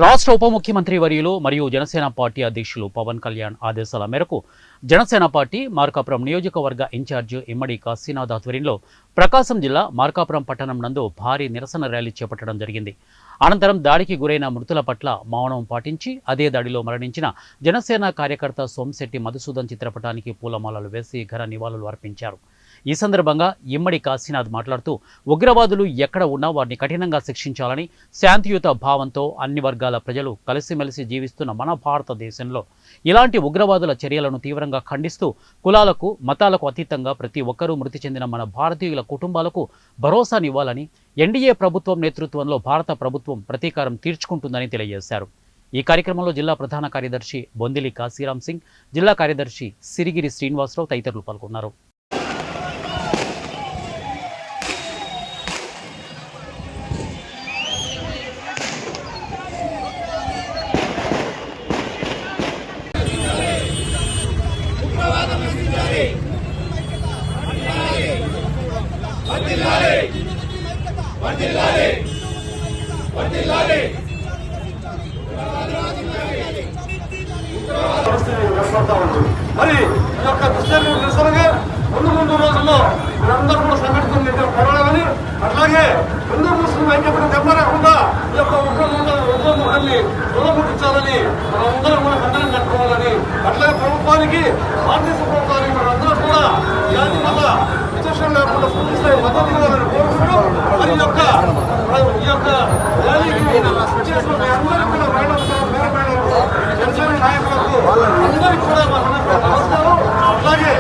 రాష్ట్ర ఉప ముఖ్యమంత్రి వర్యులు మరియు జనసేన పార్టీ అధ్యక్షులు పవన్ కళ్యాణ్ ఆదేశాల మేరకు జనసేన పార్టీ మార్కాపురం నియోజకవర్గ ఇన్ఛార్జ్ ఇమ్మడి కాశీనాథ్ ఆధ్వర్యంలో ప్రకాశం జిల్లా మార్కాపురం పట్టణం నందు భారీ నిరసన ర్యాలీ చేపట్టడం జరిగింది. అనంతరం దాడికి గురైన మృతుల పట్ల మౌనం పాటించి అదే దాడిలో మరణించిన జనసేన కార్యకర్త సోమశెట్టి మధుసూదన్ చిత్రపటానికి పూలమాలలు వేసి ఘన నివాళులు అర్పించారు. ఈ సందర్భంగా ఇమ్మడి కాశీనాథ్ మాట్లాడుతూ ఉగ్రవాదులు ఎక్కడ ఉన్నా వారిని కఠినంగా శిక్షించాలని, శాంతియుత భావంతో అన్ని వర్గాల ప్రజలు కలిసిమెలిసి జీవిస్తున్న మన భారతదేశంలో ఇలాంటి ఉగ్రవాదుల చర్యలను తీవ్రంగా ఖండిస్తూ కులాలకు మతాలకు అతీతంగా ప్రతి ఒక్కరూ మృతి చెందిన మన భారతీయుల కుటుంబాలకు భరోసానివ్వాలని, ఎన్డీఏ ప్రభుత్వం నేతృత్వంలో భారత ప్రభుత్వం ప్రతీకారం తీర్చుకుంటుందని తెలియజేశారు. ఈ కార్యక్రమంలో జిల్లా ప్రధాన కార్యదర్శి బొందిలి కాశీరాం సింగ్, జిల్లా కార్యదర్శి సిరిగిరి శ్రీనివాసరావు తదితరులు పాల్గొన్నారు. మరి ఈ యొక్క దుశ్చర్య నిరసనగా ముందు రోజుల్లో మీరందరూ కూడా సంఘటితం పోరాడాలని, అట్లాగే హిందూ ముస్లిం ఐక్యతను దెబ్బలేకుండా ఈ యొక్క ఉగ్రముఖాన్ని దూరముట్టించాలని మనందరం కూడా ఖండనం కట్టుకోవాలని, అట్లాగే ప్రభుత్వానికి భారతదేశ ప్రభుత్వానికి మనందరూ కూడా జాతి వల్ల విచక్షణ లేకుండా పూర్తిస్థాయి మద్దతు ఇవ్వాలని కోరుకుంటూ మరి ఈ యొక్క ర్యాలీకి చేసిన మీ అందరికీ కూడా మేడం జనసేన నాయకులకు అందరికీ కూడా మా నమస్కారం. అట్లాగే